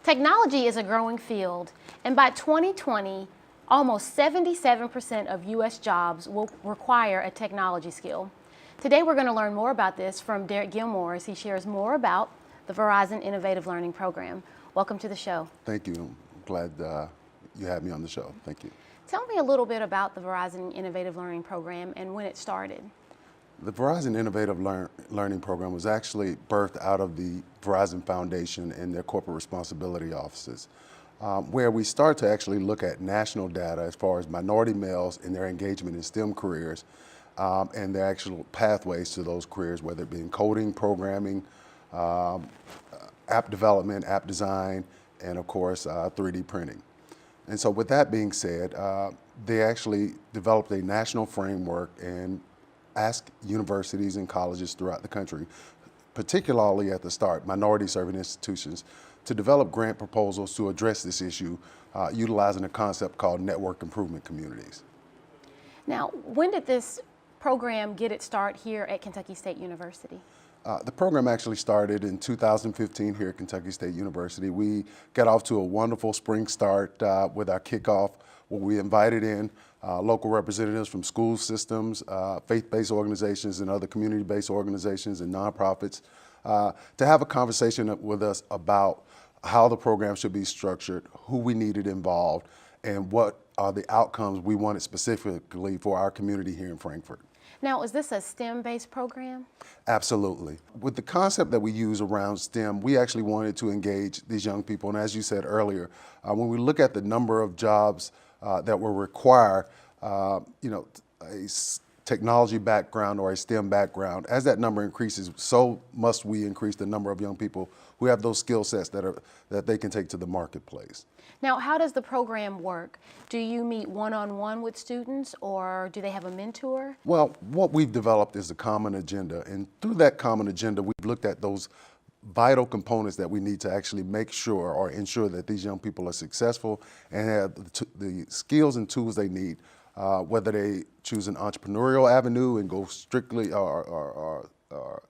Technology is a growing field, and by 2020, almost 77% of U.S. jobs will require a technology skill. Today we're going to learn more about this from Derek Gilmore as he shares more about the Verizon Innovative Learning Program. Welcome to the show. Thank you. I'm glad you had me on the show. Thank you. Tell me a little bit about the Verizon Innovative Learning Program and when it started. The Verizon Innovative Learning Program was actually birthed out of the Verizon Foundation and their corporate responsibility offices, where we start to actually look at national data as far as minority males and their engagement in STEM careers and their actual pathways to those careers, whether it be in coding, programming, app development, app design, and of course 3D printing. And so with that being said, they actually developed a national framework and asked universities and colleges throughout the country, particularly at the start, minority-serving institutions, to develop grant proposals to address this issue, utilizing a concept called network improvement communities. Now, when did this program get its start here at Kentucky State University? The program actually started in 2015 here at Kentucky State University. We got off to a wonderful spring start with our kickoff, where we invited in local representatives from school systems, faith-based organizations, and other community-based organizations and nonprofits to have a conversation with us about how the program should be structured, who we needed involved, and what are the outcomes we wanted specifically for our community here in Frankfort. Now, is this a STEM-based program? Absolutely. With the concept that we use around STEM, we actually wanted to engage these young people. And as you said earlier, when we look at the number of jobs that will require, a technology background or a STEM background, as that number increases, so must we increase the number of young people who have those skill sets that they can take to the marketplace. Now, how does the program work? Do you meet one-on-one with students, or do they have a mentor? Well, what we've developed is a common agenda, and through that common agenda, we've looked at those vital components that we need to actually make sure or ensure that these young people are successful and have the skills and tools they need, whether they choose an entrepreneurial avenue and go strictly or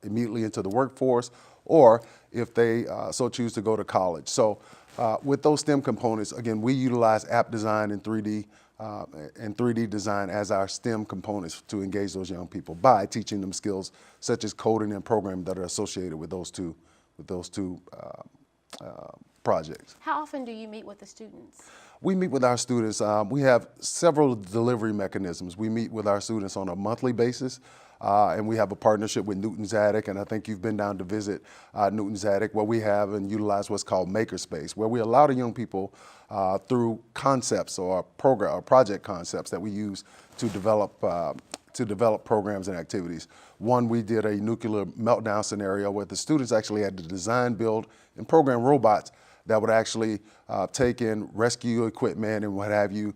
immediately into the workforce, or if they so choose to go to college. So with those STEM components, again, we utilize app design and 3D design as our STEM components to engage those young people by teaching them skills such as coding and programming that are associated with those two projects. How often do you meet with the students? We meet with our students. We have several delivery mechanisms. We meet with our students on a monthly basis, and we have a partnership with Newton's Attic, and I think you've been down to visit Newton's Attic, where we have and utilize what's called Makerspace, where we allow the young people through concepts or project concepts that we use to develop programs and activities. One, we did a nuclear meltdown scenario where the students actually had to design, build, and program robots that would actually take in rescue equipment and what have you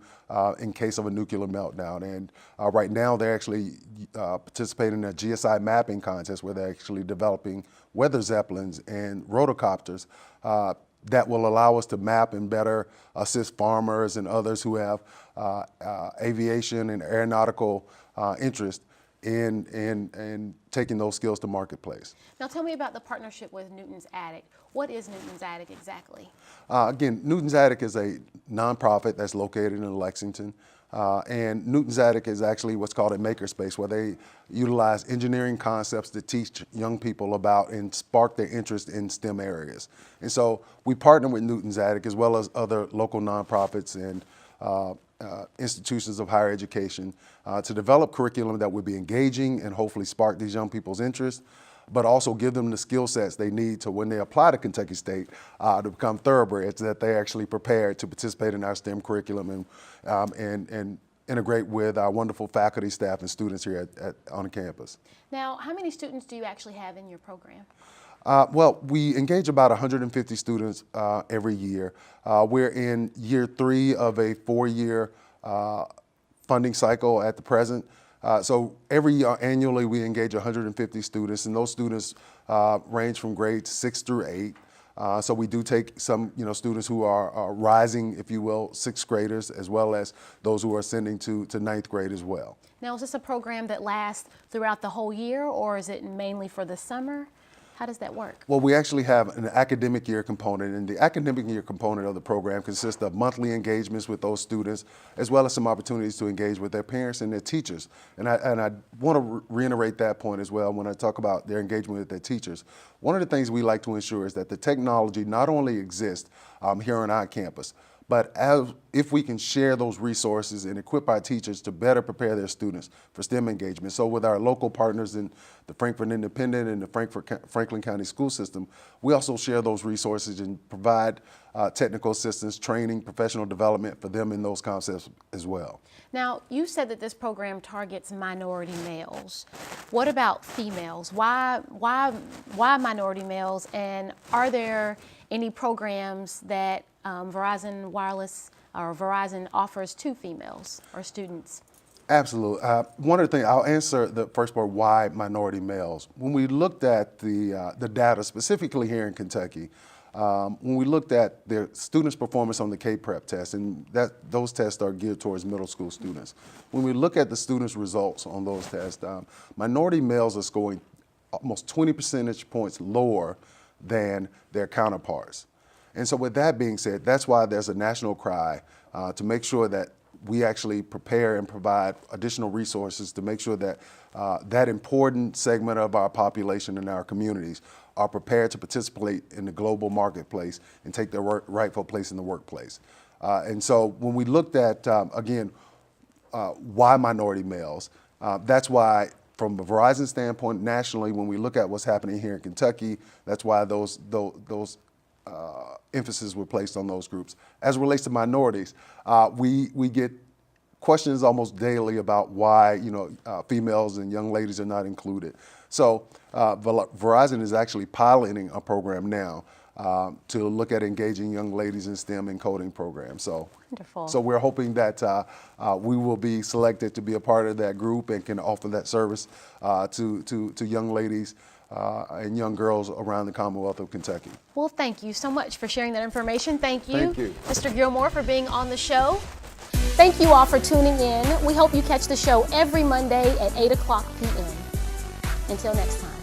in case of a nuclear meltdown. And right now they're actually participating in a GSI mapping contest where they're actually developing weather zeppelins and rotocopters that will allow us to map and better assist farmers and others who have aviation and aeronautical interest in taking those skills to marketplace. Now tell me about the partnership with Newton's Attic. What is Newton's Attic exactly? Again, Newton's Attic is a nonprofit that's located in Lexington. And Newton's Attic is actually what's called a makerspace, where they utilize engineering concepts to teach young people about and spark their interest in STEM areas. And so we partner with Newton's Attic as well as other local nonprofits and institutions of higher education to develop curriculum that would be engaging and hopefully spark these young people's interest, but also give them the skill sets they need to, when they apply to Kentucky State, to become thoroughbreds, that they're actually prepared to participate in our STEM curriculum and integrate with our wonderful faculty, staff, and students here on the campus. Now, how many students do you actually have in your program? Well, we engage about 150 students every year. We're in year 3 of a 4-year funding cycle at the present. So every year, annually, we engage 150 students, and those students range from grades 6 through 8. So we do take some, students who are rising, if you will, 6th graders, as well as those who are ascending to 9th grade as well. Now, is this a program that lasts throughout the whole year, or is it mainly for the summer? How does that work? Well, we actually have an academic year component, and the academic year component of the program consists of monthly engagements with those students, as well as some opportunities to engage with their parents and their teachers. And I want to reiterate that point as well when I talk about their engagement with their teachers. One of the things we like to ensure is that the technology not only exists here on our campus, but if we can share those resources and equip our teachers to better prepare their students for STEM engagement. So with our local partners in the Frankfort Independent and the Franklin County School System, we also share those resources and provide technical assistance, training, professional development for them in those concepts as well. Now, you said that this program targets minority males. What about females? Why minority males? And are there any programs that Verizon Wireless or Verizon offers to females or students? Absolutely. One of the things, I'll answer the first part, why minority males. When we looked at the data, specifically here in Kentucky, when we looked at their students' performance on the K-Prep test, and those tests are geared towards middle school students. When we look at the students' results on those tests, minority males are scoring almost 20 percentage points lower than their counterparts. And so with that being said, that's why there's a national cry to make sure that we actually prepare and provide additional resources to make sure that that important segment of our population and our communities are prepared to participate in the global marketplace and take their rightful place in the workplace. And so when we looked at, again, why minority males, that's why from a Verizon standpoint, nationally, when we look at what's happening here in Kentucky, that's why those emphasis were placed on those groups. As it relates to minorities, we get questions almost daily about why females and young ladies are not included. So Verizon is actually piloting a program now to look at engaging young ladies in STEM and coding programs. So, wonderful. So we're hoping that we will be selected to be a part of that group and can offer that service to young ladies and young girls around the Commonwealth of Kentucky. Well, thank you so much for sharing that information. Thank you, Thank you, Mr. Gilmore, for being on the show. Thank you all for tuning in. We hope you catch the show every Monday at 8 o'clock p.m. Until next time.